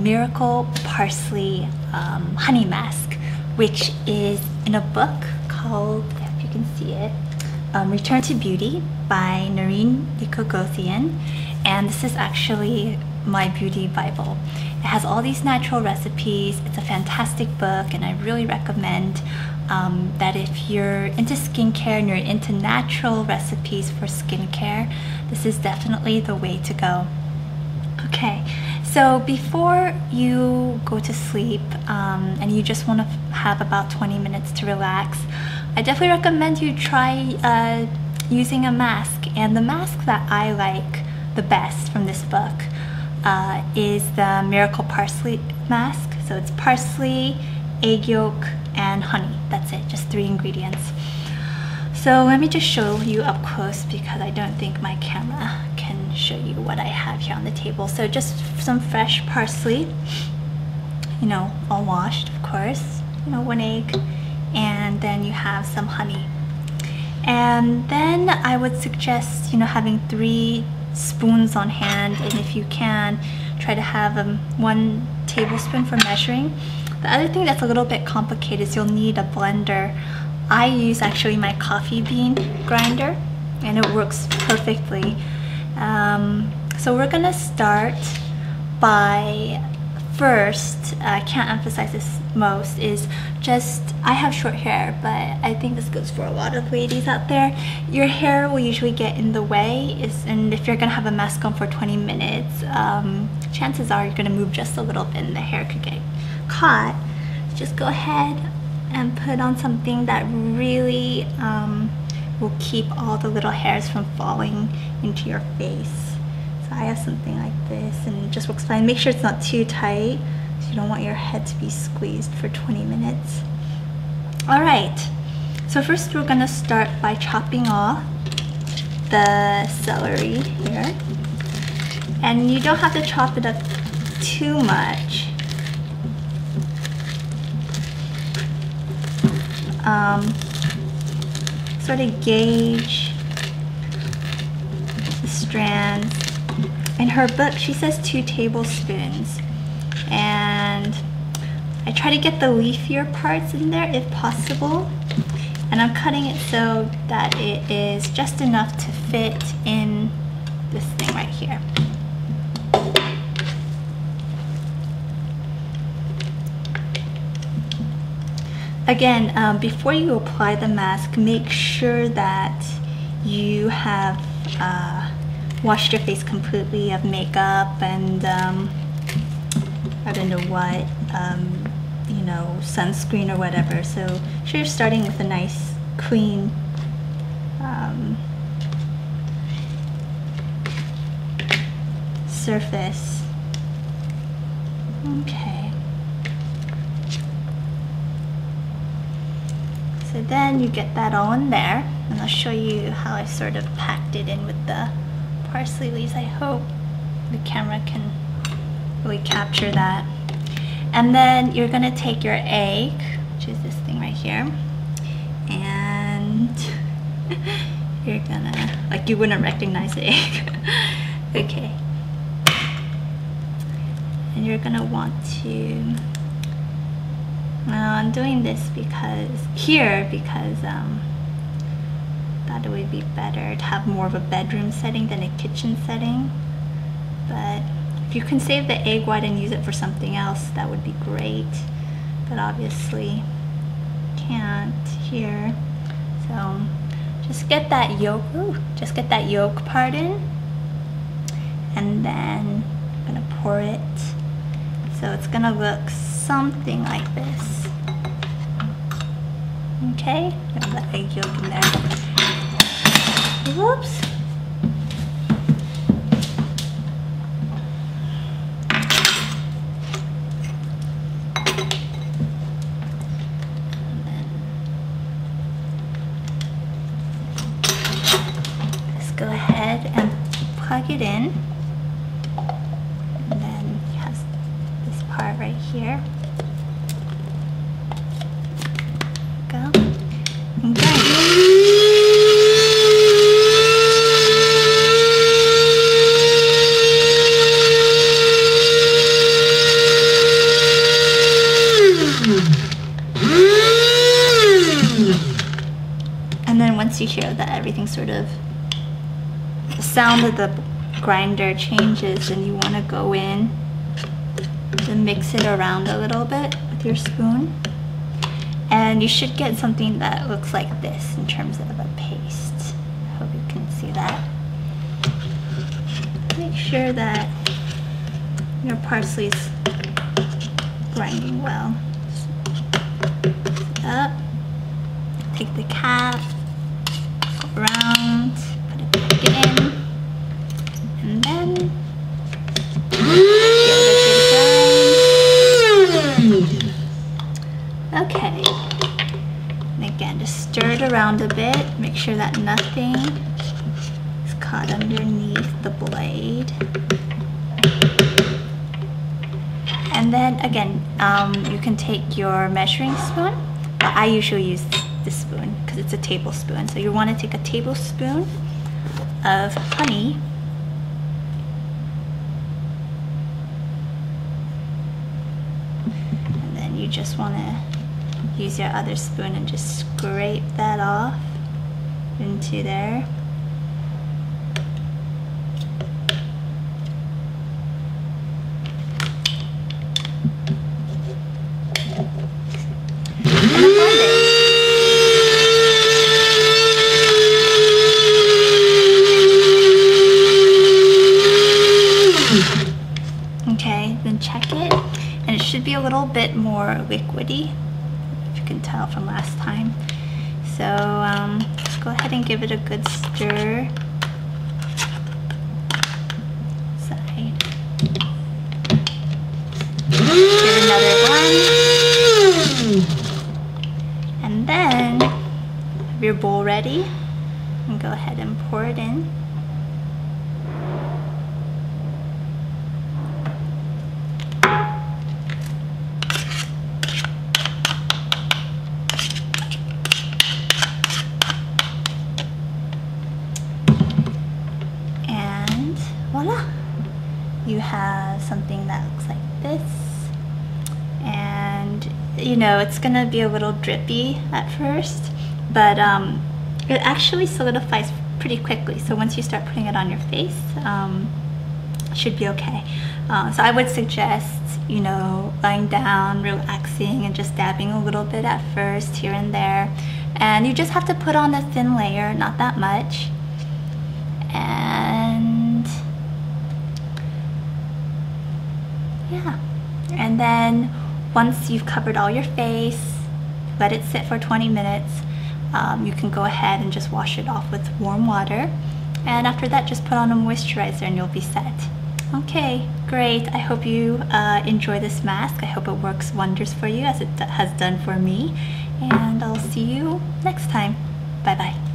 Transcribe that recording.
Miracle Parsley Honey Mask, which is in a book called, if you can see it, Return to Beauty by Noreen Nikogothian. And this is actually my beauty Bible. It has all these natural recipes. It's a fantastic book, and I really recommend that if you're into skincare and you're into natural recipes for skincare, this is definitely the way to go. Okay, so before you go to sleep and you just want to have about 20 minutes to relax, I definitely recommend you try using a mask. And the mask that I like the best from this book is the Miracle Parsley mask. So it's parsley, egg yolk, and honey. That's it, just 3 ingredients. So let me just show you up close because I don't think my camera can show you what I have here on the table. So just some fresh parsley, you know, all washed, of course, you know, 1 egg, and then you have some honey. And then I would suggest, you know, having 3 spoons on hand, and if you can, try to have 1 tablespoon for measuring. The other thing that's a little bit complicated is you'll need a blender. I use actually my coffee bean grinder, and it works perfectly. So we're gonna start by first, I can't emphasize this most, is just, I have short hair, but I think this goes for a lot of ladies out there. Your hair will usually get in the way, and if you're gonna have a mask on for 20 minutes, chances are you're gonna move just a little bit and the hair could get caught. Just go ahead and put on something that really will keep all the little hairs from falling into your face. So I have something like this, and it just works fine. Make sure it's not too tight, so you don't want your head to be squeezed for 20 minutes. All right, so first we're gonna start by chopping off the celery here. And you don't have to chop it up too much. Sort of gauge the strands. In her book, she says 2 tablespoons, and I try to get the leafier parts in there if possible, and I'm cutting it so that it is just enough to fit in this thing right here. Again, before you apply the mask, make sure that you have washed your face completely of makeup and I don't know what, you know, sunscreen or whatever. So sure, you're starting with a nice clean surface. Okay. So then you get that all in there, and I'll show you how I sort of packed it in with the parsley leaves. I hope the camera can really capture that. And then you're gonna take your egg, which is this thing right here, and you're gonna, like, you wouldn't recognize the egg. Okay. And you're gonna want to, now I'm doing this because thought it would be better to have more of a bedroom setting than a kitchen setting. But if you can save the egg white and use it for something else, that would be great. But obviously can't here. So just get that yolk, just get that yolk part in, and then I'm gonna pour it. So it's gonna look something like this. Okay, put the egg yolk in there. Whoops. And then just go ahead and plug it in. And then it has this part right here. Go. And grind. once you hear that everything sort of, the sound of the grinder changes, and you want to go in and mix it around a little bit with your spoon. And you should get something that looks like this in terms of a paste. I hope you can see that. Make sure that your parsley's grinding well. Up, take the cap, go around, put it back in, and then give it a good grind. Okay, and again, just stir it around a bit, make sure that nothing is caught underneath the blade. And then again, you can take your measuring spoon, but I usually use this spoon because it's a tablespoon. So you want to take a tablespoon of honey, and then you just want to use your other spoon and just scrape that off into there. Okay, then check it, and it should be a little bit more liquidy, if you can tell from last time. So go ahead and give it a good stir. Side. Give it another blend. And then have your bowl ready, and go ahead and pour it in. Voila! You have something that looks like this, and you know it's gonna be a little drippy at first, but it actually solidifies pretty quickly. So once you start putting it on your face, it should be okay. So I would suggest, you know, lying down, relaxing, and just dabbing a little bit at first here and there, and you just have to put on a thin layer, not that much. Yeah, and then once you've covered all your face, let it sit for 20 minutes. You can go ahead and just wash it off with warm water, and after that just put on a moisturizer and you'll be set. Okay, great. I hope you enjoy this mask. I hope it works wonders for you as it has done for me, and I'll see you next time. Bye bye.